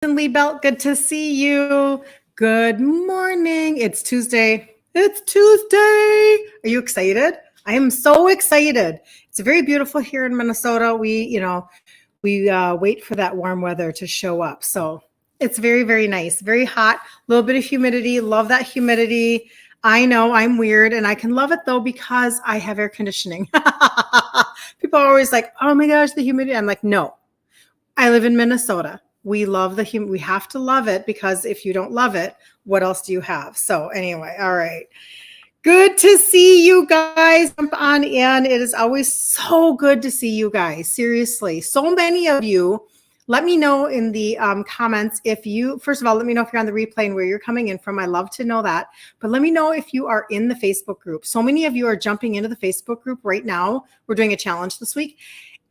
Kirsten Liebelt, good to see you. Good morning. It's Tuesday. It's Tuesday. Are you excited? I am so excited. It's very beautiful here in Minnesota. We wait for that warm weather to show up. So it's very, very nice. Very hot. A little bit of humidity. Love that humidity. I know I'm weird and I can love it though because I have air conditioning. People are always like, oh my gosh, the humidity. I'm like, no. I live in Minnesota. We love we have to love it because if you don't love it, what else do you have? So anyway, all right. Good to see you guys. Jump on in. It is always so good to see you guys. Seriously. So many of you. Let me know in the comments if you, first of all, let me know if you're on the replay and where you're coming in from. I love to know that. But let me know if you are in the Facebook group. So many of you are jumping into the Facebook group right now. We're doing a challenge this week.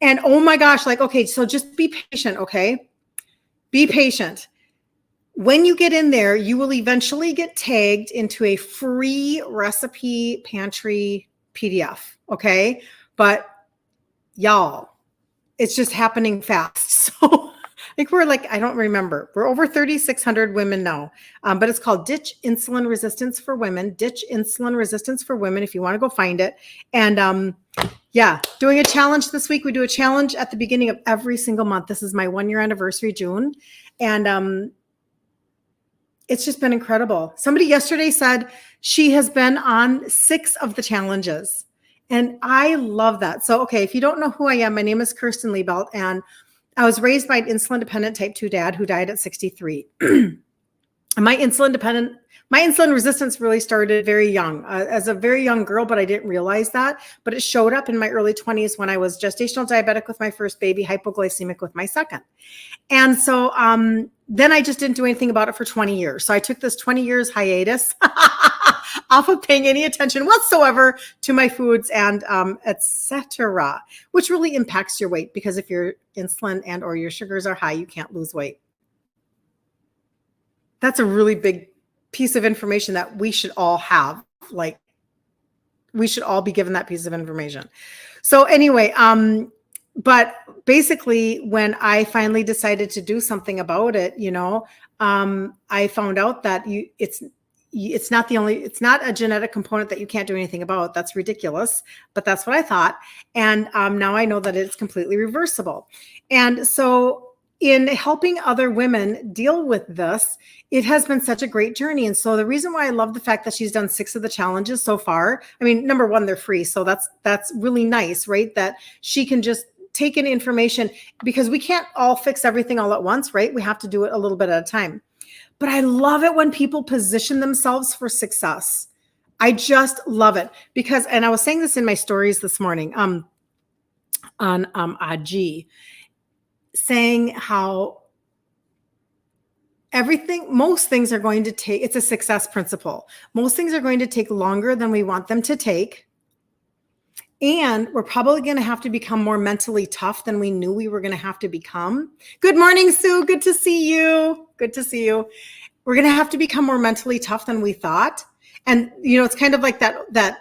And oh my gosh, like, okay, so just be patient, okay? Be patient. When you get in there, you will eventually get tagged into a free recipe pantry PDF, okay? But y'all, it's just happening fast. So I think we're like, I don't remember. We're over 3,600 women now, but it's called Ditch Insulin Resistance for Women. Ditch Insulin Resistance for Women, if you want to go find it. And yeah, doing a challenge this week. We do a challenge at the beginning of every single month. This is my 1-year anniversary, June. And it's just been incredible. Somebody yesterday said she has been on 6 of the challenges. And I love that. So, okay, if you don't know who I am, my name is Kirsten Liebelt, and I was raised by an insulin-dependent type 2 dad who died at 63. My insulin resistance really started very young, as a very young girl, but I didn't realize that. But it showed up in my early 20s when I was gestational diabetic with my first baby, hypoglycemic with my second. And so then I just didn't do anything about it for 20 years. So I took this 20 years hiatus off of paying any attention whatsoever to my foods and etc., which really impacts your weight, because if your insulin and or your sugars are high, you can't lose weight. That's a really big piece of information that we should all have. Like, we should all be given that piece of information. So anyway, but basically when I finally decided to do something about it, I found out that it's not a genetic component that you can't do anything about. That's ridiculous, but that's what I thought. And now I know that it's completely reversible. And so in helping other women deal with this, it has been such a great journey. And so the reason why I love the fact that she's done 6 of the challenges so far, I mean, number one, they're free. So that's really nice, right? That she can just take in information, because we can't all fix everything all at once, right? We have to do it a little bit at a time. But I love it when people position themselves for success. I just love it because, and I was saying this in my stories this morning on IG, saying how most things are going to take, it's a success principle. Most things are going to take longer than we want them to take. And we're probably going to have to become more mentally tough than we knew we were going to have to become. Good morning, Sue. Good to see you. Good to see you. We're going to have to become more mentally tough than we thought. And, it's kind of like that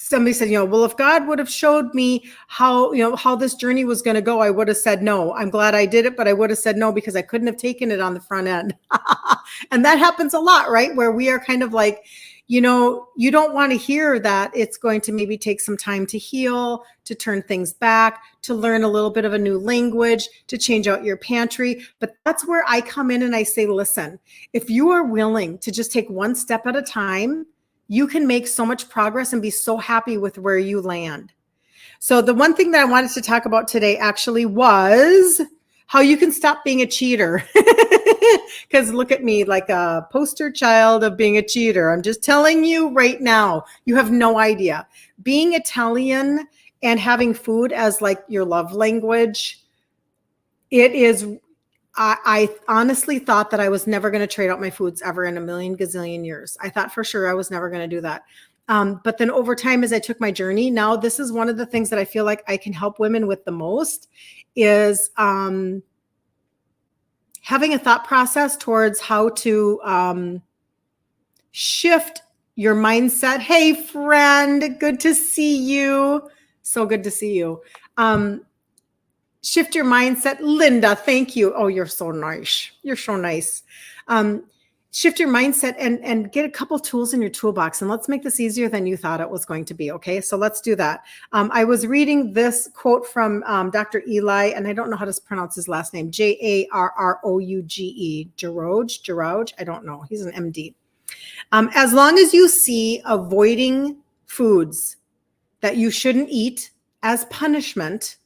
somebody said, well, if God would have showed me how this journey was going to go, I would have said no. I'm glad I did it, but I would have said no because I couldn't have taken it on the front end. And that happens a lot, right? Where we are kind of like, you don't want to hear that it's going to maybe take some time to heal, to turn things back, to learn a little bit of a new language, to change out your pantry. But that's where I come in and I say, listen, if you are willing to just take one step at a time, you can make so much progress and be so happy with where you land. So the one thing that I wanted to talk about today actually was how you can stop being a cheater. Because look at me, like a poster child of being a cheater. I'm just telling you right now, you have no idea. Being Italian and having food as like your love language, it is, I honestly thought that I was never going to trade out my foods ever in a million gazillion years. I thought for sure I was never going to do that. But then over time, as I took my journey, now this is one of the things that I feel like I can help women with the most is having a thought process towards how to shift your mindset. Hey, friend, good to see you. So good to see you. Shift your mindset. Linda, thank you. Oh, you're so nice. You're so nice. Shift your mindset and get a couple tools in your toolbox. And let's make this easier than you thought it was going to be. Okay, so let's do that. I was reading this quote from Dr. Eli, and I don't know how to pronounce his last name, Jarrouge. Jarrouge. I don't know. He's an MD. As long as you see avoiding foods that you shouldn't eat as punishment,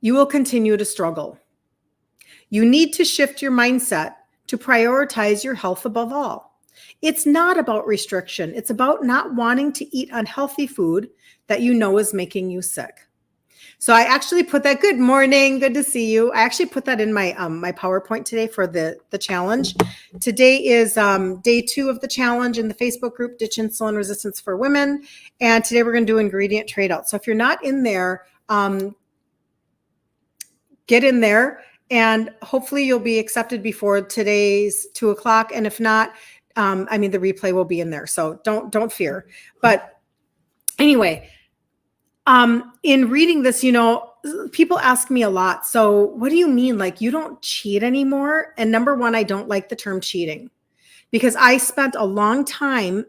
you will continue to struggle. You need to shift your mindset to prioritize your health above all. It's not about restriction. It's about not wanting to eat unhealthy food that you know is making you sick. So I actually put that, good morning, good to see you. I actually put that in my my PowerPoint today for the challenge. Today is day 2 of the challenge in the Facebook group, Ditch Insulin Resistance for Women. And today we're going to do ingredient trade out. So if you're not in there, get in there, and hopefully you'll be accepted before today's 2 o'clock. And if not, the replay will be in there. So don't fear. But anyway, in reading this, people ask me a lot. So what do you mean? Like, you don't cheat anymore? And number one, I don't like the term cheating, because I spent a long time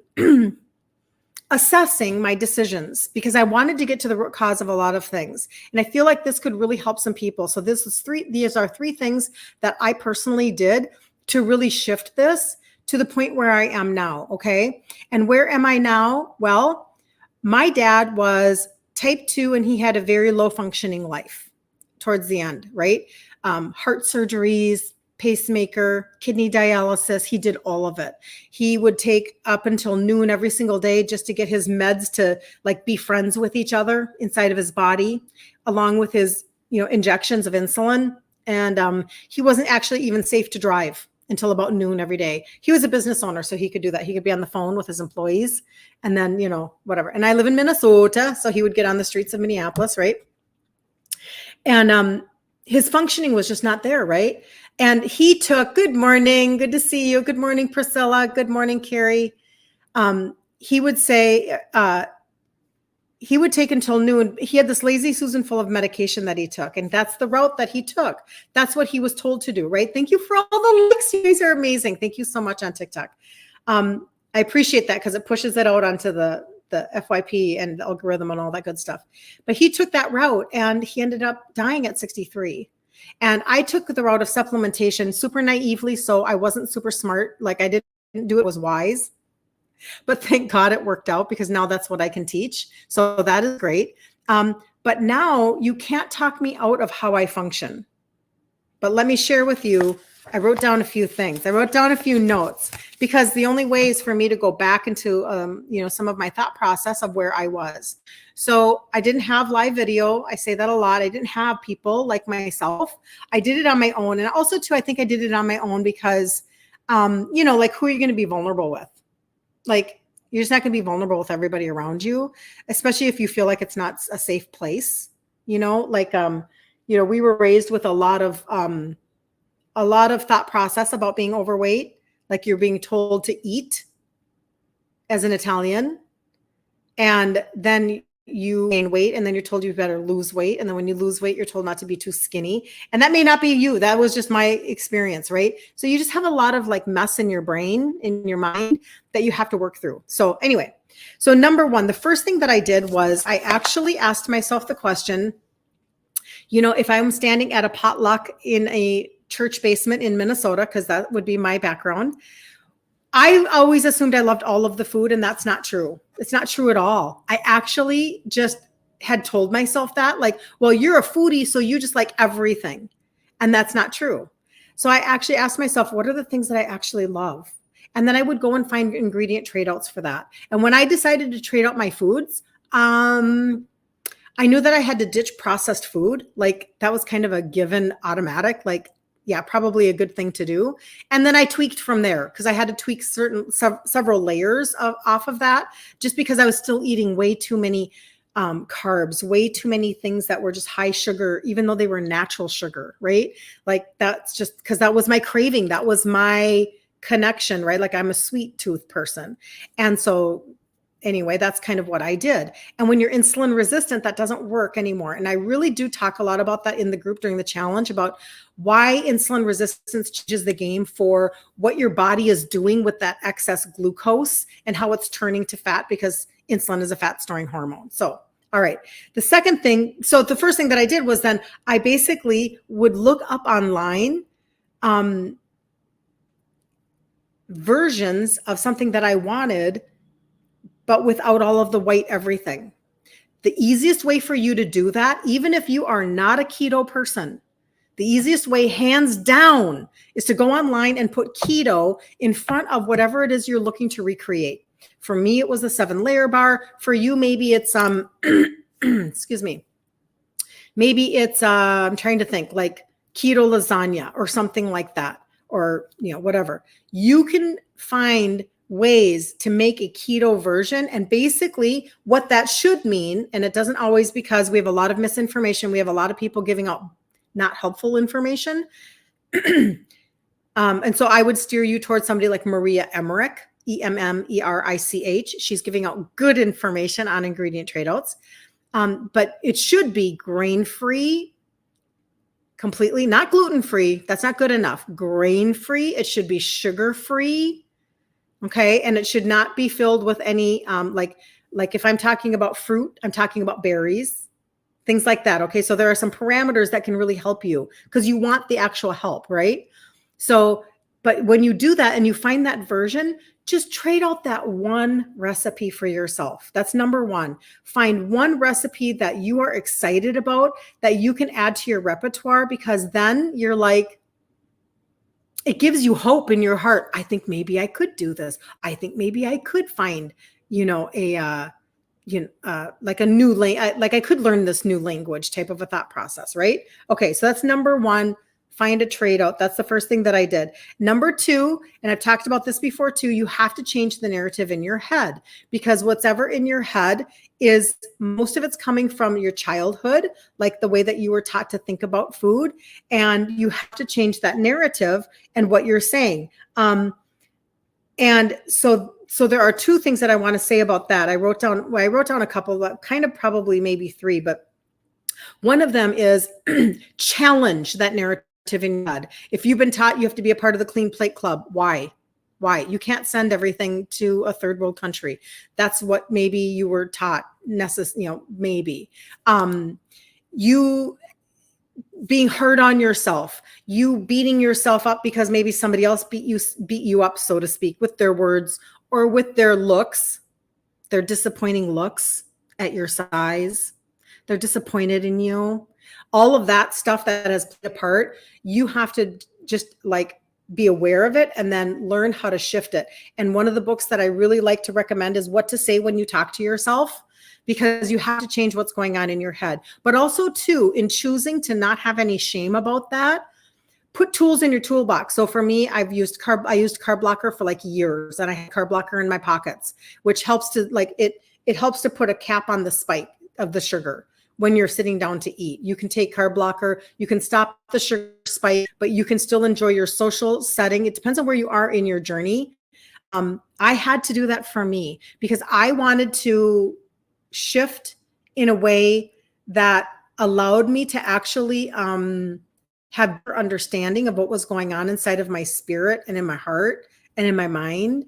assessing my decisions because I wanted to get to the root cause of a lot of things. And I feel like this could really help some people. So these are 3 things that I personally did to really shift this to the point where I am now. Okay. And where am I now? Well, my dad was type 2 and he had a very low functioning life towards the end, right? Heart surgeries, pacemaker, kidney dialysis. He did all of it. He would take up until noon every single day just to get his meds to be friends with each other inside of his body, along with his, injections of insulin. And he wasn't actually even safe to drive until about noon every day. He was a business owner, so he could do that. He could be on the phone with his employees and then, whatever. And I live in Minnesota, so he would get on the streets of Minneapolis, right? And his functioning was just not there, right? And he took, good morning, good to see you. Good morning, Priscilla. Good morning, Carrie. He would say, he would take until noon. He had this Lazy Susan full of medication that he took. And that's the route that he took. That's what he was told to do, right? Thank you for all the likes. You guys are amazing. Thank you so much on TikTok. I appreciate that because it pushes it out onto the FYP and the algorithm and all that good stuff. But he took that route and he ended up dying at 63. And I took the route of supplementation super naively. So I wasn't super smart. Like, I didn't do it, was wise. But thank God it worked out, because now that's what I can teach. So that is great. But now you can't talk me out of how I function. But let me share with you, I wrote down a few things. I wrote down a few notes, because the only way is for me to go back into, some of my thought process of where I was. So I didn't have live video. I say that a lot. I didn't have people like myself. I did it on my own. And also too, I think I did it on my own because, who are you going to be vulnerable with? Like, you're just not going to be vulnerable with everybody around you, especially if you feel like it's not a safe place. We were raised with a lot of thought process about being overweight. Like, you're being told to eat as an Italian, and then you gain weight, and then you're told you better lose weight. And then when you lose weight, you're told not to be too skinny. And that may not be you. That was just my experience, right? So you just have a lot of mess in your brain, in your mind, that you have to work through. So anyway, so number one, the first thing that I did was I actually asked myself the question, if I'm standing at a potluck in a church basement in Minnesota, because that would be my background, I always assumed I loved all of the food, and that's not true. It's not true at all. I actually just had told myself that, well, you're a foodie, so you just like everything. And that's not true. So I actually asked myself, what are the things that I actually love? And then I would go and find ingredient trade outs for that. And when I decided to trade out my foods, I knew that I had to ditch processed food. That was kind of a given automatic, yeah, probably a good thing to do. And then I tweaked from there, because I had to tweak several layers off of that, just because I was still eating way too many carbs, way too many things that were just high sugar, even though they were natural sugar, right? That's just because that was my craving. That was my connection, right? I'm a sweet tooth person. And so anyway, that's kind of what I did. And when you're insulin resistant, that doesn't work anymore. And I really do talk a lot about that in the group during the challenge, about why insulin resistance changes the game for what your body is doing with that excess glucose and how it's turning to fat, because insulin is a fat storing hormone. So, all right. The second thing, so the first thing that I did was then I basically would look up online versions of something that I wanted, but without all of the white everything. The easiest way for you to do that, even if you are not a keto person, the easiest way, hands down, is to go online and put keto in front of whatever it is you're looking to recreate. For me, it was a 7-layer bar. For you, maybe it's excuse me. Maybe it's I'm trying to think, like keto lasagna or something like that, or whatever. You can find ways to make a keto version, and basically what that should mean, and it doesn't always, because we have a lot of misinformation. We have a lot of people giving out not helpful information. And so I would steer you towards somebody like Maria Emmerich, Emmerich. She's giving out good information on ingredient trade outs. But it should be grain-free, completely, not gluten-free. That's not good enough. Grain-free. It should be sugar-free. Okay. And it should not be filled with any, like if I'm talking about fruit, I'm talking about berries, things like that. Okay. So there are some parameters that can really help you, because you want the actual help, right? So, but when you do that and you find that version, just trade out that one recipe for yourself. That's number one. Find one recipe that you are excited about that you can add to your repertoire, because then you're like, it gives you hope in your heart. I think maybe I could do this. I think maybe I could find, like a new like I could learn this new language type of a thought process, right? Okay, so that's number one. Find a trade out. That's the first thing that I did. Number two, and I've talked about this before too, you have to change the narrative in your head, because whatever in your head is, most of it's coming from your childhood, like the way that you were taught to think about food. And you have to change that narrative and what you're saying. And so there are two things that I want to say about that. I wrote down a couple, kind of probably maybe three, but one of them is challenge that narrative in your head. If you've been taught you have to be a part of the Clean Plate Club, why? You can't send everything to a third world country. That's what maybe you were taught, maybe. You being hard on yourself, you beating yourself up because maybe somebody else beat you up, so to speak, with their words or with their looks, their disappointing looks at your size. They're disappointed in you. All of that stuff that has played a part, you have to just be aware of it and then learn how to shift it. And one of the books that I really like to recommend is What to Say When You Talk to Yourself, because you have to change what's going on in your head. But also too, in choosing to not have any shame about that, put tools in your toolbox. So for me, I used carb blocker for years, and I had carb blocker in my pockets, which helps to it helps to put a cap on the spike of the sugar. When you're sitting down to eat, you can take carb blocker, you can stop the sugar spike, but you can still enjoy your social setting. It depends on where you are in your journey. I had to do that for me because I wanted to shift in a way that allowed me to actually have better understanding of what was going on inside of my spirit and in my heart and in my mind.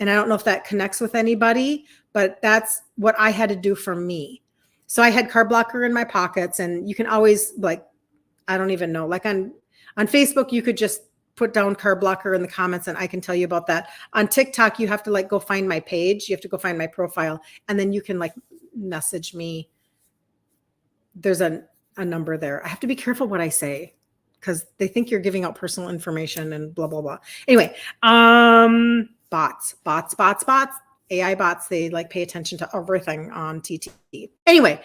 And I don't know if that connects with anybody, but that's what I had to do for me. So I had carb blocker in my pockets, and you can always I don't even know, on Facebook, you could just put down carb blocker in the comments and I can tell you about that. On TikTok, you have to go find my page. You have to go find my profile, and then you can message me. There's a number there. I have to be careful what I say because they think you're giving out personal information and blah, blah, blah. Anyway, bots. AI bots, they pay attention to everything on TT. Anyway,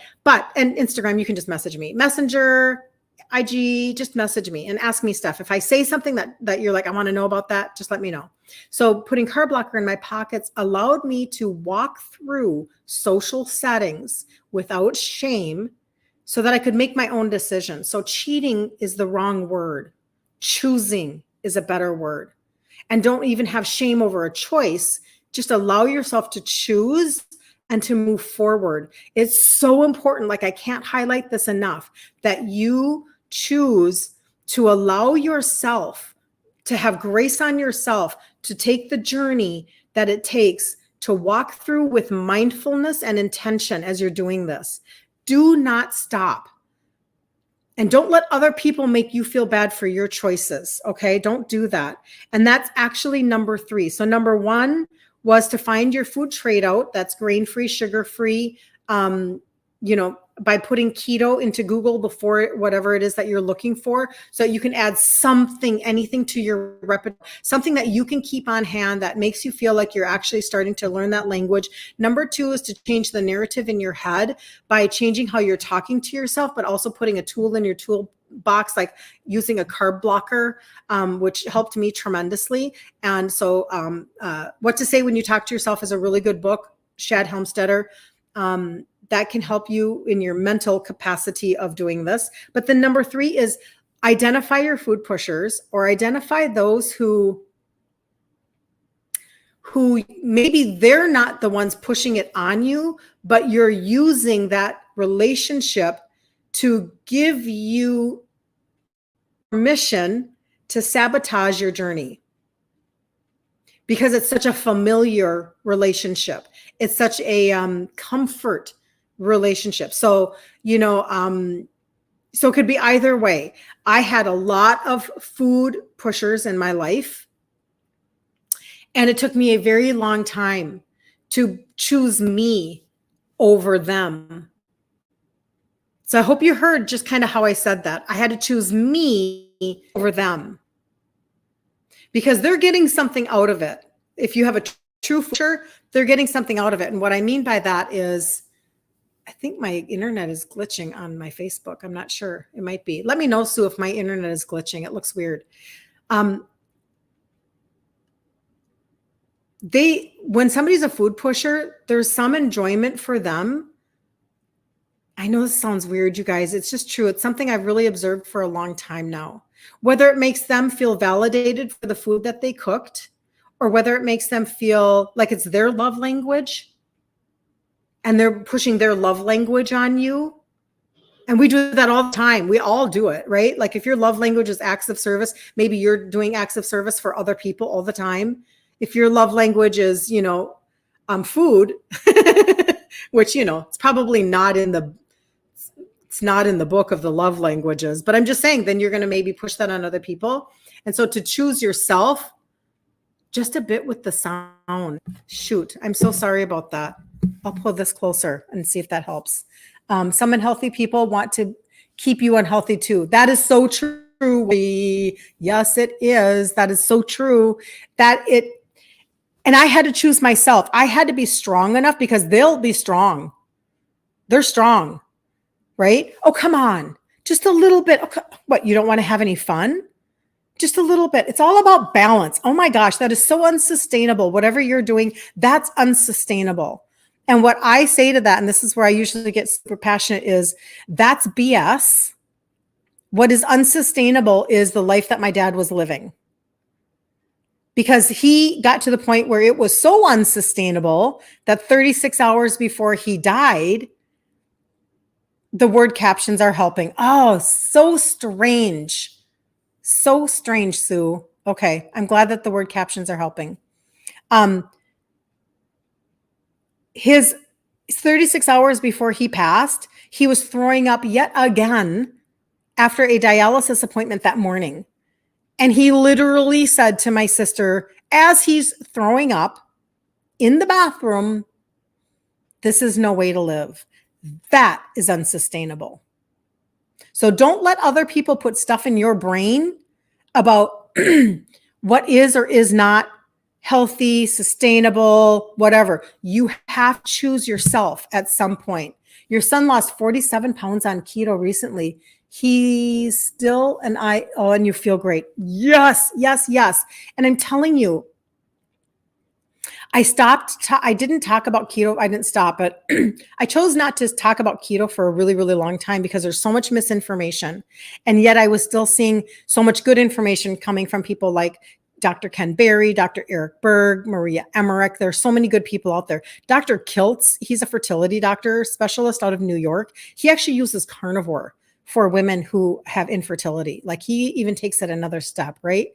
and Instagram, you can just message me. Messenger, IG, just message me and ask me stuff. If I say something that you're I want to know about that, just let me know. So putting carb blocker in my pockets allowed me to walk through social settings without shame so that I could make my own decisions. So cheating is the wrong word. Choosing is a better word. And don't even have shame over a choice. Just allow yourself to choose and to move forward. It's so important. Like, I can't highlight this enough, that you choose to allow yourself to have grace on yourself, to take the journey that it takes to walk through with mindfulness and intention as you're doing this. Do not stop. And don't let other people make you feel bad for your choices. Okay. Don't do that. And that's actually number 3. So number 1 was to find your food trade out. That's grain-free, sugar-free, by putting keto into Google before whatever it is that you're looking for, so you can add something, anything to your repertoire, something that you can keep on hand that makes you feel like you're actually starting to learn that language. Number 2 is to change the narrative in your head by changing how you're talking to yourself, but also putting a tool in your toolbox, like using a carb blocker, which helped me tremendously. And so What to Say When You Talk to Yourself is a really good book, Shad Helmstetter. That can help you in your mental capacity of doing this. But then number 3 is identify your food pushers, or identify those who maybe they're not the ones pushing it on you, but you're using that relationship to give you permission to sabotage your journey. Because it's such a familiar relationship. It's such a comfort relationship. So, so it could be either way. I had a lot of food pushers in my life, and it took me a very long time to choose me over them. So I hope you heard just kind of how I said that. I had to choose me over them, because they're getting something out of it. If you have a true pusher, they're getting something out of it. And what I mean by that is, I think my internet is glitching on my Facebook. I'm not sure. It might be. Let me know, Sue, if my internet is glitching. It looks weird. When somebody's a food pusher, there's some enjoyment for them. I know this sounds weird, you guys. It's just true. It's something I've really observed for a long time now. Whether it makes them feel validated for the food that they cooked, or whether it makes them feel like it's their love language and they're pushing their love language on you. And we do that all the time. We all do it, right? Like, if your love language is acts of service, maybe you're doing acts of service for other people all the time. If your love language is, food, which, it's probably not in the book of the love languages, but I'm just saying, then you're going to maybe push that on other people. And so to choose yourself just a bit with the sound. Shoot, I'm so sorry about that. I'll pull this closer and see if that helps. Some unhealthy people want to keep you unhealthy too. That is so true. Yes, it is. That is so true. And I had to choose myself. I had to be strong enough, because they'll be strong. They're strong, right? Oh, come on. Just a little bit. Okay. What, you don't want to have any fun? Just a little bit. It's all about balance. Oh my gosh, that is so unsustainable. Whatever you're doing, that's unsustainable. And what I say to that, and this is where I usually get super passionate, is that's BS. What is unsustainable is the life that my dad was living. Because he got to the point where it was so unsustainable that 36 hours before he died, the word captions are helping. Oh, so strange. So strange, Sue. Okay, I'm glad that the word captions are helping. His 36 hours before he passed, he was throwing up yet again after a dialysis appointment that morning. And he literally said to my sister, as he's throwing up in the bathroom, "This is no way to live." That is unsustainable. So don't let other people put stuff in your brain about what is or is not healthy, sustainable, whatever. You have to choose yourself at some point. Your son lost 47 pounds on keto recently. He's still and you feel great. Yes, yes, yes. And I'm telling you, I didn't talk about keto. I didn't stop it. I chose not to talk about keto for a really, really long time, because there's so much misinformation. And yet I was still seeing so much good information coming from people like Dr. Ken Berry, Dr. Eric Berg, Maria Emmerich. There's so many good people out there. Dr. Kiltz, he's a fertility doctor specialist out of New York. He actually uses carnivore for women who have infertility. Like he even takes it another step, right?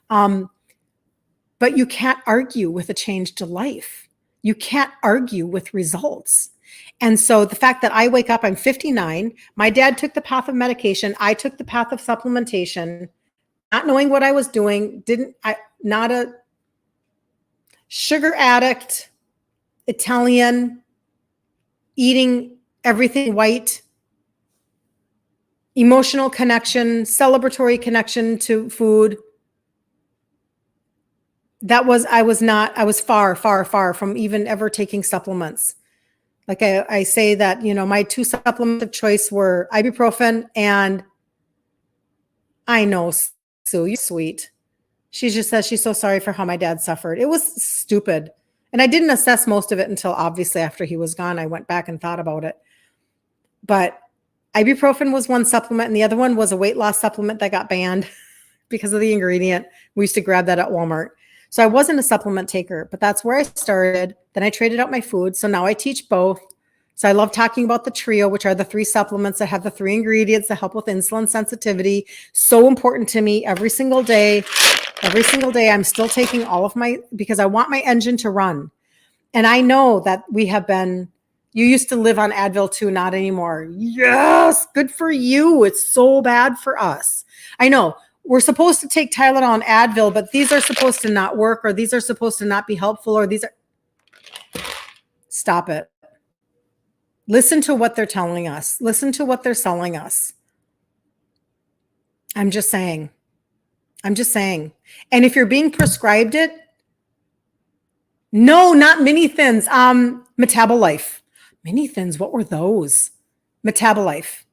But you can't argue with a change to life. You can't argue with results. And so the fact that I wake up, I'm 59, my dad took the path of medication, I took the path of supplementation, not knowing what I was doing, not a sugar addict, Italian, eating everything white, emotional connection, celebratory connection to food. I was far, far, far from even ever taking supplements. Like I say that, my two supplements of choice were ibuprofen and I know, Sue, you're sweet. She just says she's so sorry for how my dad suffered. It was stupid. And I didn't assess most of it until obviously after he was gone. I went back and thought about it. But ibuprofen was one supplement and the other one was a weight loss supplement that got banned because of the ingredient. We used to grab that at Walmart. So I wasn't a supplement taker, but that's where I started. Then I traded out my food. So now I teach both. So I love talking about the trio, which are the 3 supplements that have the 3 ingredients that help with insulin sensitivity. So important to me every single day. Every single day, I'm still taking all of because I want my engine to run. And I know that you used to live on Advil too, not anymore. Yes, good for you. It's so bad for us. I know. We're supposed to take Tylenol and Advil, but these are supposed to not work, or these are supposed to not be helpful, or stop it. Listen to what they're telling us. Listen to what they're selling us. I'm just saying. And if you're being prescribed it, no, not mini thins, Metabolife. Mini thins, what were those? Metabolife.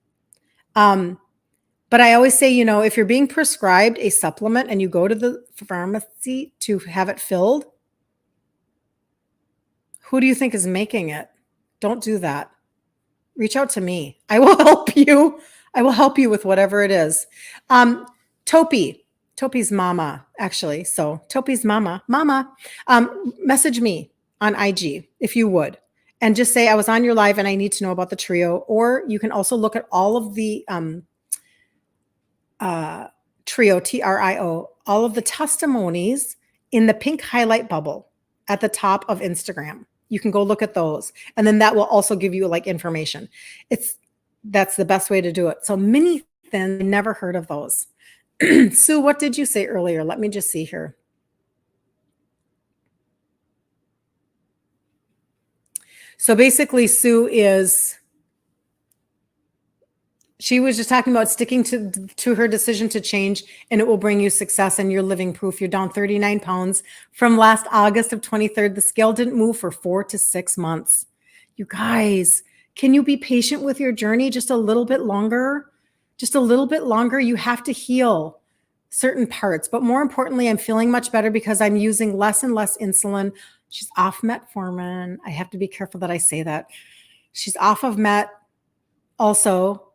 But I always say, if you're being prescribed a supplement and you go to the pharmacy to have it filled, who do you think is making it? Don't do that. Reach out to me. I will help you. I will help you with whatever it is. Topi's mama, actually. So Topi's mama, message me on IG if you would. And just say, I was on your live and I need to know about the trio. Or you can also look at all of the trio, TRIO, all of the testimonies in the pink highlight bubble at the top of Instagram. You can go look at those. And then that will also give you like information. That's the best way to do it. So mini thin, never heard of those. Sue, what did you say earlier? Let me just see here. So basically, Sue she was just talking about sticking to her decision to change, and it will bring you success, and you're living proof. You're down 39 pounds from last August of 23rd. The scale didn't move for 4 to 6 months. You guys, can you be patient with your journey just a little bit longer? Just a little bit longer. You have to heal certain parts, but more importantly, I'm feeling much better because I'm using less and less insulin. She's off metformin. I have to be careful that I say that. She's off of met. Also,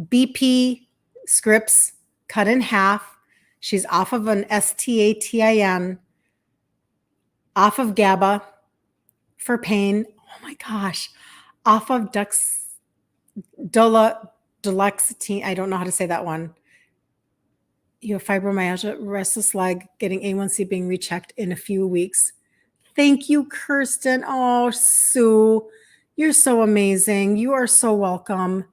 BP scripts cut in half. She's off of an STATIN, off of GABA for pain. Oh my gosh. Off of duloxetine. I don't know how to say that one. You have fibromyalgia, restless leg, getting A1C being rechecked in a few weeks. Thank you, Kirsten. Oh, Sue, you're so amazing. You are so welcome.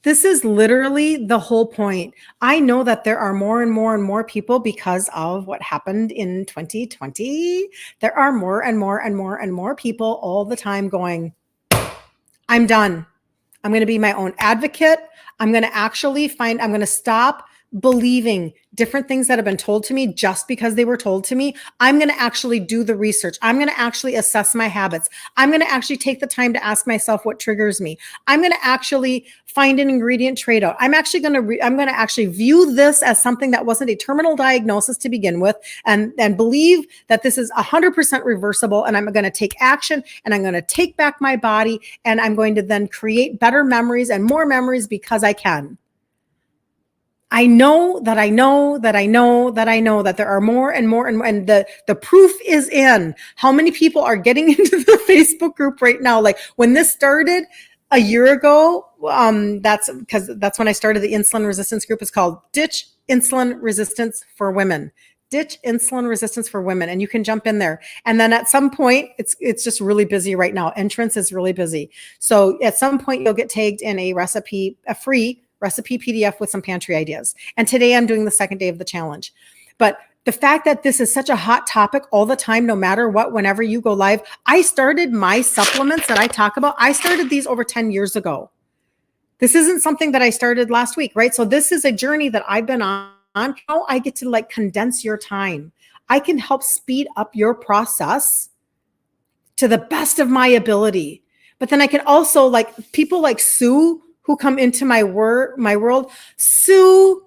This is literally the whole point. I know that there are more and more and more people because of what happened in 2020. There are more and more and more and more people all the time going, I'm done. I'm going to be my own advocate. I'm going to stop believing different things that have been told to me just because they were told to me. I'm going to actually do the research. I'm going to actually assess my habits. I'm going to actually take the time to ask myself what triggers me. I'm going to actually find an ingredient trade out. I'm going to actually view this as something that wasn't a terminal diagnosis to begin with, and believe that this is 100% reversible. And I'm going to take action, and I'm going to take back my body, and I'm going to then create better memories and more memories because I can. I know that I know that I know that I know that there are more and more and more, and the proof is in how many people are getting into the Facebook group right now. Like when this started a year ago, that's because that's when I started the insulin resistance group. It's called Ditch Insulin Resistance for Women. Ditch Insulin Resistance for Women, and you can jump in there. And then at some point, it's just really busy right now. Entrance is really busy. So at some point, you'll get tagged in a free recipe PDF with some pantry ideas. And today I'm doing the second day of the challenge. But the fact that this is such a hot topic all the time, no matter what, whenever you go live, I started my supplements that I talk about. I started these over 10 years ago. This isn't something that I started last week, right? So this is a journey that I've been on. How I get to like condense your time. I can help speed up your process to the best of my ability. But then I can also, like people like Sue who come into my world. Sue,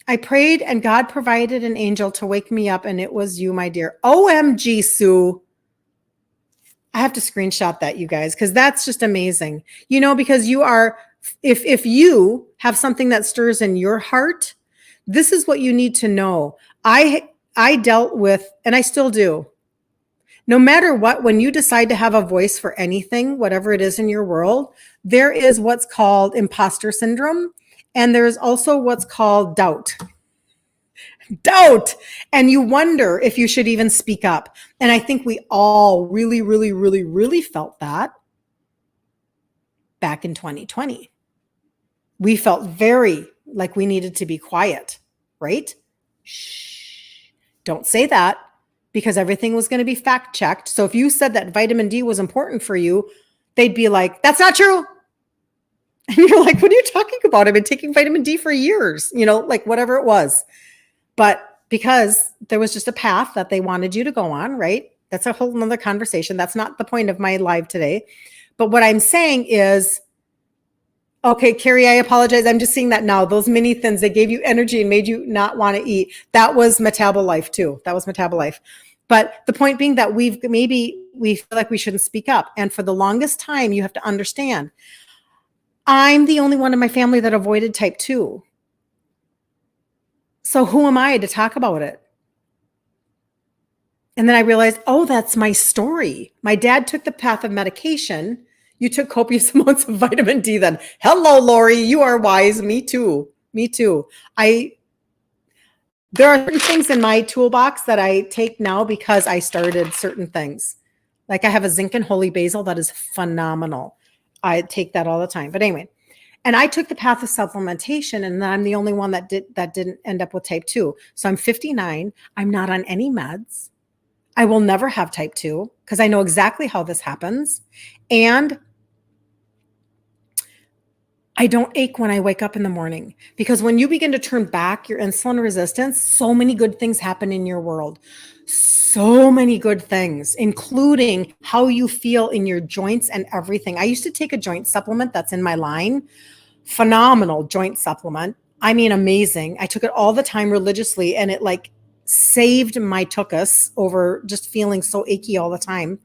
I prayed and God provided an angel to wake me up, and it was you, my dear. OMG, Sue. I have to screenshot that, you guys, because that's just amazing. Because you are, if you have something that stirs in your heart, this is what you need to know. I dealt with, and I still do. No matter what, when you decide to have a voice for anything, whatever it is in your world, there is what's called imposter syndrome. And there's also what's called doubt. Doubt. And you wonder if you should even speak up. And I think we all really, really, really, really felt that back in 2020. We felt very like we needed to be quiet, right? Shh. Don't say that, because everything was going to be fact checked. So if you said that vitamin D was important for you, they'd be like, that's not true. And you're like, what are you talking about? I've been taking vitamin D for years, like whatever it was. But because there was just a path that they wanted you to go on, right? That's a whole nother conversation. That's not the point of my live today. But what I'm saying is, okay, Carrie, I apologize. I'm just seeing that now. Those mini thins, they gave you energy and made you not want to eat. That was Metabolife too. That was Metabolife. But the point being that we feel like we shouldn't speak up. And for the longest time, you have to understand, I'm the only one in my family that avoided type 2. So who am I to talk about it? And then I realized, oh, that's my story. My dad took the path of medication. You took copious amounts of vitamin D then. Hello, Lori. You are wise. Me too. Me too. There are certain things in my toolbox that I take now because I started certain things. Like I have a zinc and holy basil that is phenomenal. I take that all the time. But anyway, and I took the path of supplementation, and I'm the only one that didn't end up with type 2. So I'm 59. I'm not on any meds. I will never have type 2 because I know exactly how this happens. And I don't ache when I wake up in the morning, because when you begin to turn back your insulin resistance, so many good things happen in your world. So many good things, including how you feel in your joints and everything. I used to take a joint supplement that's in my line. Phenomenal joint supplement. I mean, amazing. I took it all the time religiously, and it like saved my tuchus over just feeling so achy all the time.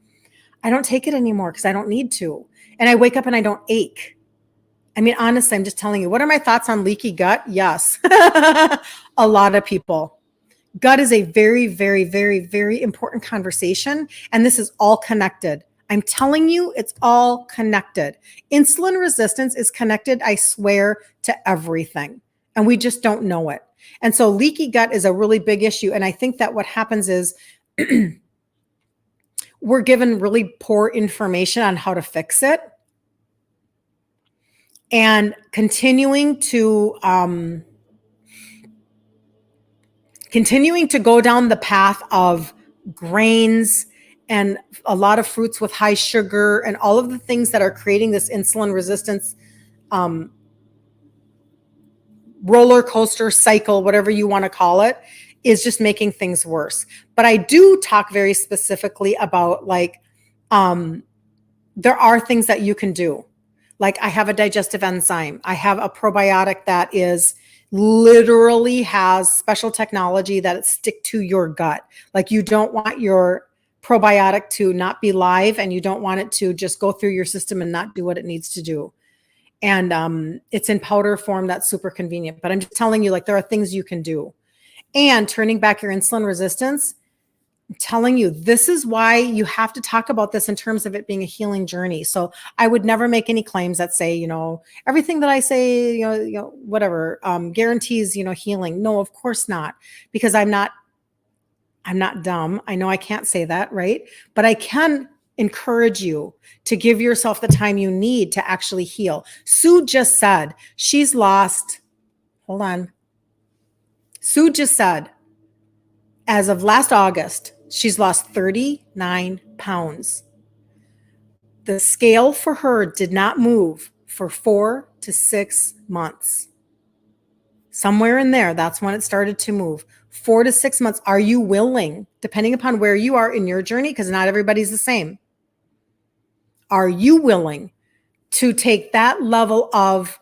I don't take it anymore because I don't need to. And I wake up and I don't ache. I mean, honestly, I'm just telling you, what are my thoughts on leaky gut? Yes. A lot of people. Gut is a very, very, very, very important conversation. And this is all connected. I'm telling you, it's all connected. Insulin resistance is connected, I swear, to everything. And we just don't know it. And so leaky gut is a really big issue. And I think that what happens is we're given really poor information on how to fix it. And continuing to go down the path of grains and a lot of fruits with high sugar and all of the things that are creating this insulin resistance roller coaster cycle, whatever you want to call it, is just making things worse. But I do talk very specifically about like there are things that you can do. Like I have a digestive enzyme. I have a probiotic that is literally has special technology that stick to your gut. Like you don't want your probiotic to not be live, and you don't want it to just go through your system and not do what it needs to do. And it's in powder form. That's super convenient. But I'm just telling you, like, there are things you can do. And turning back your insulin resistance, I'm telling you, this is why you have to talk about this in terms of it being a healing journey. So I would never make any claims that say, everything that I say, whatever, guarantees, healing. No, of course not, because I'm not dumb. I know I can't say that, right? But I can encourage you to give yourself the time you need to actually heal. Sue just said she's lost, hold on. Sue just said, as of last August, she's lost 39 pounds. The scale for her did not move for 4 to 6 months. Somewhere in there, that's when it started to move. 4 to 6 months. Are you willing, depending upon where you are in your journey, because not everybody's the same, are you willing to take that level of,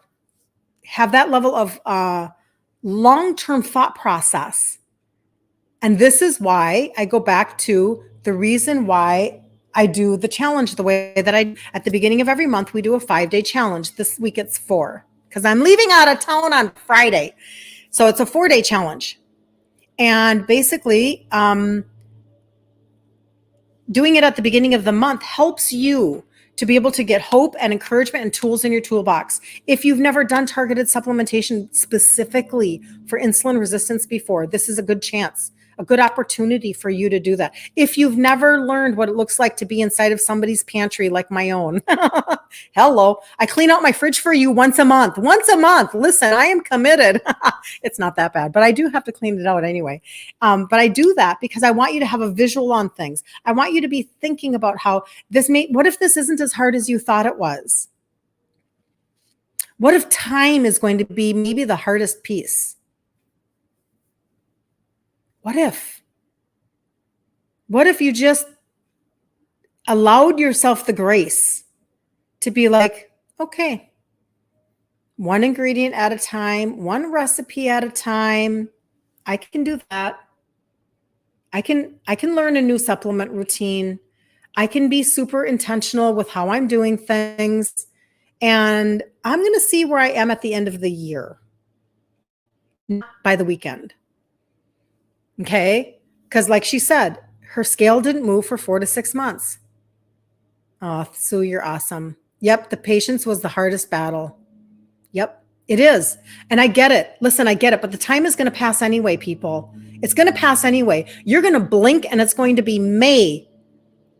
have that level of long-term thought process? And this is why I go back to the reason why I do the challenge the way that at the beginning of every month, we do a 5-day challenge. This week it's 4 because I'm leaving out of town on Friday. So it's a 4-day challenge. And basically, doing it at the beginning of the month helps you to be able to get hope and encouragement and tools in your toolbox. If you've never done targeted supplementation specifically for insulin resistance before, this is a good chance, a good opportunity for you to do that. If you've never learned what it looks like to be inside of somebody's pantry like my own, hello, I clean out my fridge for you once a month. Listen, I am committed. It's not that bad, but I do have to clean it out anyway. But I do that because I want you to have a visual on things. I want you to be thinking about how what if this isn't as hard as you thought it was? What if time is going to be maybe the hardest piece? What if you just allowed yourself the grace to be like, okay, one ingredient at a time, one recipe at a time. I can do that. I can learn a new supplement routine. I can be super intentional with how I'm doing things. And I'm going to see where I am at the end of the year, not by the weekend. Okay? Because like she said, her scale didn't move for 4 to 6 months. Oh, Sue, you're awesome. Yep, the patience was the hardest battle. Yep, it is. And I get it. Listen, I get it. But the time is going to pass anyway, people. It's going to pass anyway. You're going to blink and it's going to be May,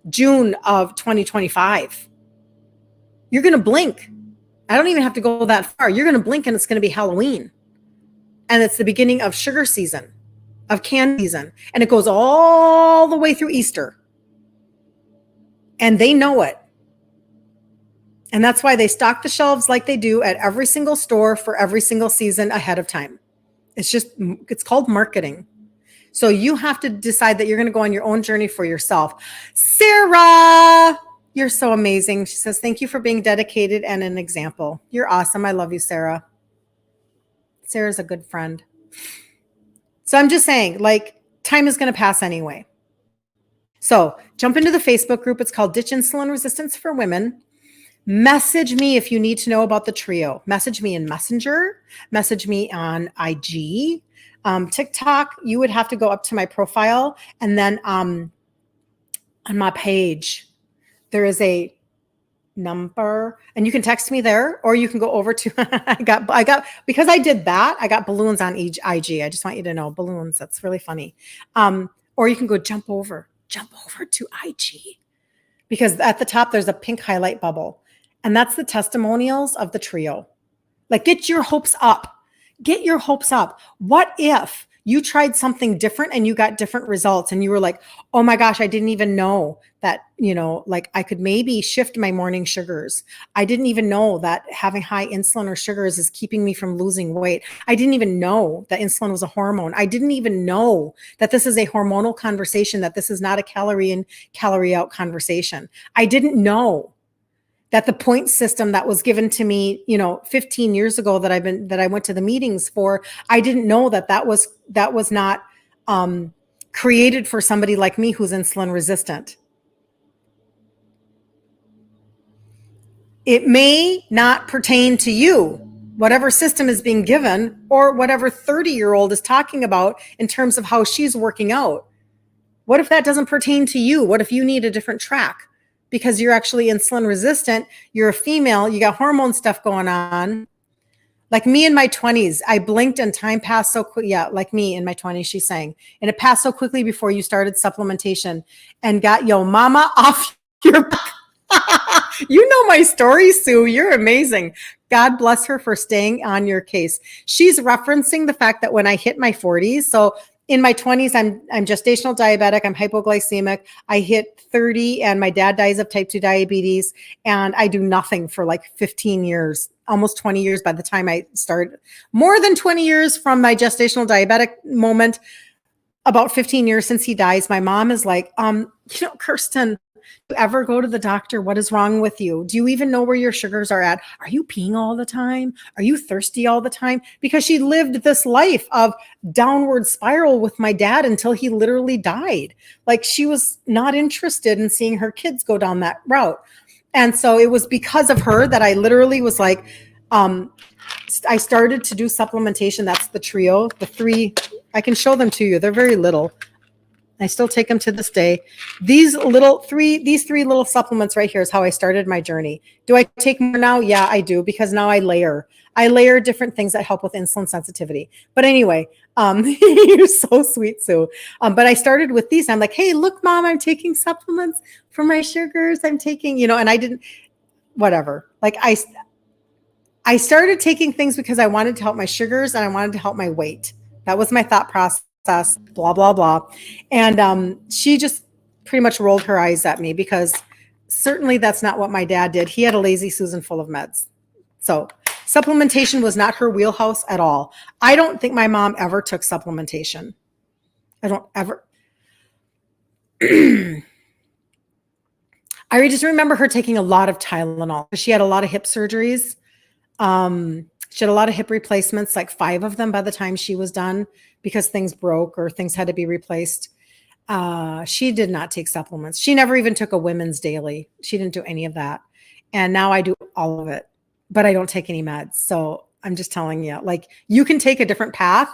June of 2025. You're going to blink. I don't even have to go that far. You're going to blink and it's going to be Halloween. And it's the beginning of sugar season, of candy season. And it goes all the way through Easter. And they know it. And that's why they stock the shelves like they do at every single store for every single season ahead of time. It's called marketing. So you have to decide that you're going to go on your own journey for yourself. Sarah, you're so amazing. She says, thank you for being dedicated and an example. You're awesome. I love you, Sarah. Sarah's a good friend. So I'm just saying, like, time is going to pass anyway. So jump into the Facebook group. It's called Ditch Insulin Resistance for Women. Message me if you need to know about the trio. Message me in Messenger. Message me on IG. TikTok, you would have to go up to my profile. And then on my page, there is a number. And you can text me there. Or you can go over to, I got, because I did that, I got balloons on IG. I just want you to know, balloons. That's really funny. Or you can go jump over to IG. Because at the top, there's a pink highlight bubble. And that's the testimonials of the trio. Like, get your hopes up. Get your hopes up. What if you tried something different and you got different results and you were like, oh my gosh, I didn't even know that, like I could maybe shift my morning sugars. I didn't even know that having high insulin or sugars is keeping me from losing weight. I didn't even know that insulin was a hormone. I didn't even know that this is a hormonal conversation, that this is not a calorie in, calorie out conversation. I didn't know that the point system that was given to me, 15 years ago that I went to the meetings for, I didn't know that was not created for somebody like me who's insulin resistant. It may not pertain to you, whatever system is being given, or whatever 30-year-old is talking about in terms of how she's working out. What if that doesn't pertain to you? What if you need a different track because you're actually insulin resistant? You're a female, you got hormone stuff going on. Like me in my 20s, I blinked and time passed so quick. Yeah, like me in my 20s, she's saying. And it passed so quickly before you started supplementation and got yo mama off your back. You know my story, Sue. You're amazing. God bless her for staying on your case. She's referencing the fact that when I hit my 40s, so in my 20s, I'm gestational diabetic, I'm hypoglycemic. I hit 30 and my dad dies of type 2 diabetes, and I do nothing for like 15 years, almost 20 years by the time I started. More than 20 years from my gestational diabetic moment, about 15 years since he dies. My mom is like, Kirsten, do you ever go to the doctor? What is wrong with you? Do you even know where your sugars are at? Are you peeing all the time? Are you thirsty all the time? Because she lived this life of downward spiral with my dad until he literally died. Like she was not interested in seeing her kids go down that route. And so it was because of her that I literally was like, I started to do supplementation. That's the trio, the three. I can show them to you. They're very little. I still take them to this day. These three little supplements right here is how I started my journey. Do I take more now? Yeah, I do, because now I layer different things that help with insulin sensitivity. But anyway, you're so sweet, Sue. But I started with these. I'm like, hey, look, Mom, I'm taking supplements for my sugars. I'm taking, and I didn't, whatever. Like I started taking things because I wanted to help my sugars and I wanted to help my weight. That was my thought process. Blah, blah, blah. And she just pretty much rolled her eyes at me because certainly that's not what my dad did. He had a lazy Susan full of meds. So supplementation was not her wheelhouse at all. I don't think my mom ever took supplementation. I don't ever. I just remember her taking a lot of Tylenol. She had a lot of hip surgeries. She had a lot of hip replacements, like 5 of them by the time she was done, because things broke or things had to be replaced. She did not take supplements. She never even took a women's daily. She didn't do any of that. And now I do all of it, but I don't take any meds. So I'm just telling you, like, you can take a different path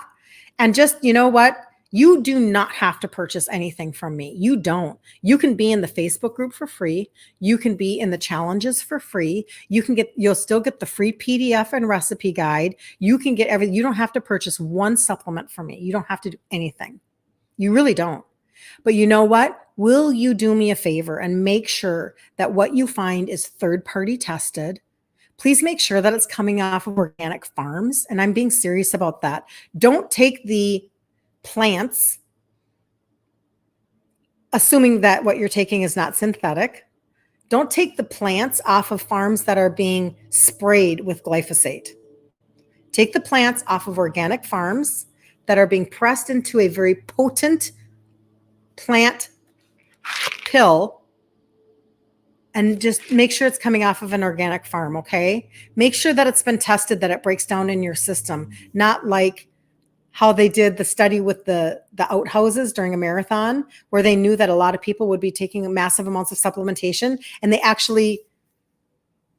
and just, you know what? You do not have to purchase anything from me. You don't. You can be in the Facebook group for free. You can be in the challenges for free. You'll still get the free PDF and recipe guide. You can get everything. You don't have to purchase one supplement from me. You don't have to do anything. You really don't. But you know what? Will you do me a favor and make sure that what you find is third-party tested? Please make sure that it's coming off of organic farms. And I'm being serious about that. Don't take the plants, assuming that what you're taking is not synthetic. Don't take the plants off of farms that are being sprayed with glyphosate. Take the plants off of organic farms that are being pressed into a very potent plant pill, and just make sure it's coming off of an organic farm, okay? Make sure that it's been tested, that it breaks down in your system, not like how they did the study with the outhouses during a marathon, where they knew that a lot of people would be taking massive amounts of supplementation. And they actually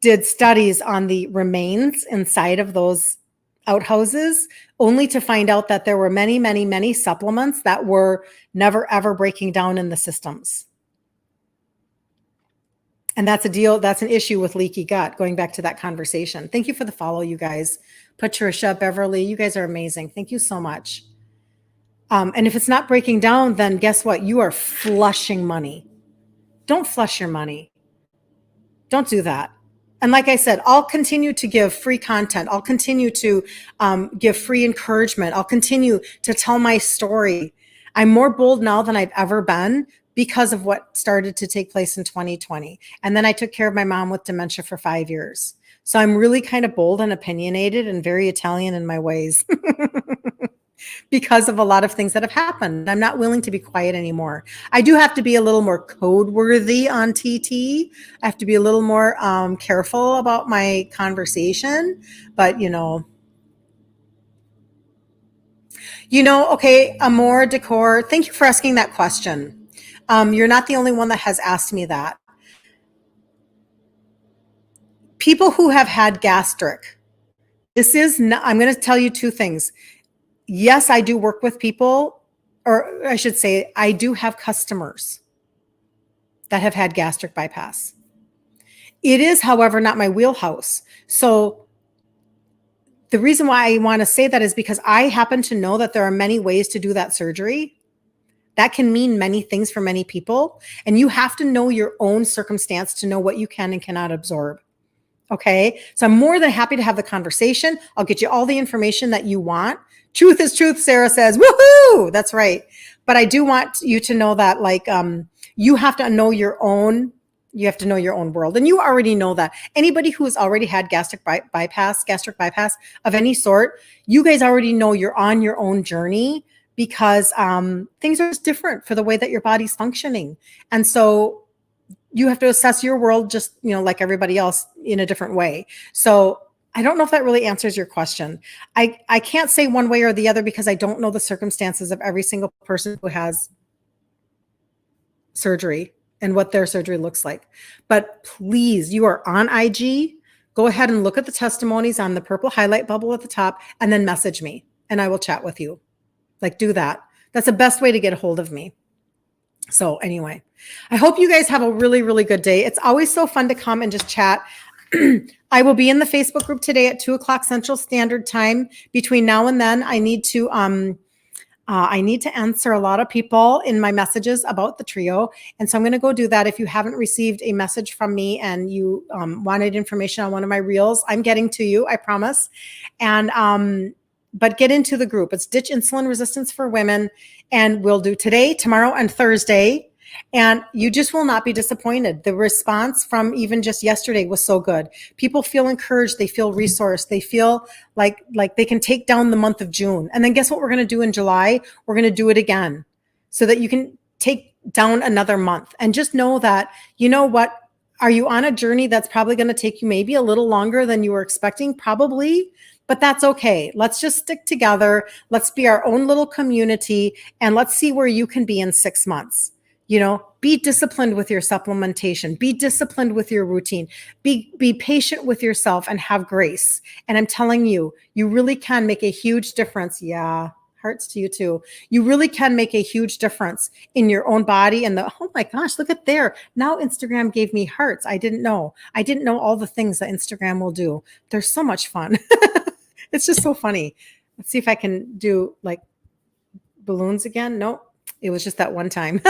did studies on the remains inside of those outhouses, only to find out that there were many, many, many supplements that were never, ever breaking down in the systems. And that's a deal. That's an issue with leaky gut, going back to that conversation. Thank you for the follow, you guys. Patricia, Beverly, you guys are amazing. Thank you so much. And if it's not breaking down, then guess what? You are flushing money. Don't flush your money. Don't do that. And like I said, I'll continue to give free content. I'll continue to give free encouragement. I'll continue to tell my story. I'm more bold now than I've ever been because of what started to take place in 2020. And then I took care of my mom with dementia for 5 years. So I'm really kind of bold and opinionated and very Italian in my ways because of a lot of things that have happened. I'm not willing to be quiet anymore. I do have to be a little more code worthy on TT. I have to be a little more careful about my conversation, but okay, Amor Decor, thank you for asking that question. You're not the only one that has asked me that. people who have had gastric, this is not, I'm going to tell you two things. Yes, I do work with people, or I should say, I do have customers that have had gastric bypass. It is, however, not my wheelhouse. So the reason why I want to say that is because I happen to know that there are many ways to do that surgery. That can mean many things for many people. And you have to know your own circumstance to know what you can and cannot absorb. Okay. So I'm more than happy to have the conversation. I'll get you all the information that you want. Truth is truth, Sarah says. Woohoo! That's right. But I do want you to know that, like, you have to know your own. You have to know your own world. And you already know that. Anybody who has already had gastric bypass of any sort, you guys already know you're on your own journey, because things are just different for the way that your body's functioning. And so you have to assess your world just, like everybody else, in a different way. So I don't know if that really answers your question. I can't say one way or the other because I don't know the circumstances of every single person who has surgery and what their surgery looks like. But please, you are on IG. Go ahead and look at the testimonies on the purple highlight bubble at the top, and then message me and I will chat with you. Like, do that. That's the best way to get a hold of me. So anyway, I hope you guys have a really, really good day. It's always so fun to come and just chat. I will be in the Facebook group today at 2:00 Central Standard Time. Between now and then, I need to answer a lot of people in my messages about the trio. And so I'm going to go do that. If you haven't received a message from me and you wanted information on one of my reels, I'm getting to you, I promise. And but get into the group. It's Ditch Insulin Resistance for Women. And we'll do today, tomorrow, and Thursday. And you just will not be disappointed. The response from even just yesterday was so good. People feel encouraged. They feel resourced. They feel like they can take down the month of June. And then guess what we're going to do in July? We're going to do it again so that you can take down another month. And just know that, you know what? Are you on a journey that's probably going to take you maybe a little longer than you were expecting? Probably. But that's okay. Let's just stick together. Let's be our own little community, and let's see where you can be in 6 months. Be disciplined with your supplementation. Be disciplined with your routine. Be patient with yourself and have grace. And I'm telling you, you really can make a huge difference. Yeah, hearts to you too. You really can make a huge difference in your own body. And oh my gosh, look at there. Now Instagram gave me hearts. I didn't know all the things that Instagram will do. They're so much fun. It's just so funny. Let's see if I can do like balloons again. Nope. It was just that one time.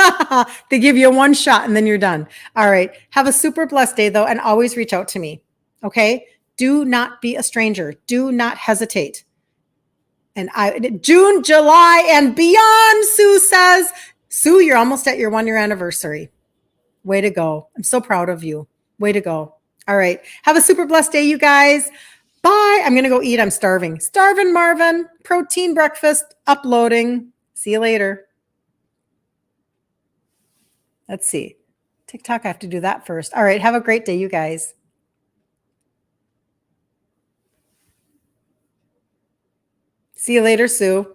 They give you one shot and then you're done. All right. Have a super blessed day though. And always reach out to me. Okay. Do not be a stranger. Do not hesitate. And June, July, and beyond, Sue says. Sue, you're almost at your 1-year anniversary. Way to go. I'm so proud of you. Way to go. All right. Have a super blessed day, you guys. Bye. I'm going to go eat. I'm starving. Starving, Marvin. Protein breakfast uploading. See you later. Let's see. TikTok, I have to do that first. All right. Have a great day, you guys. See you later, Sue.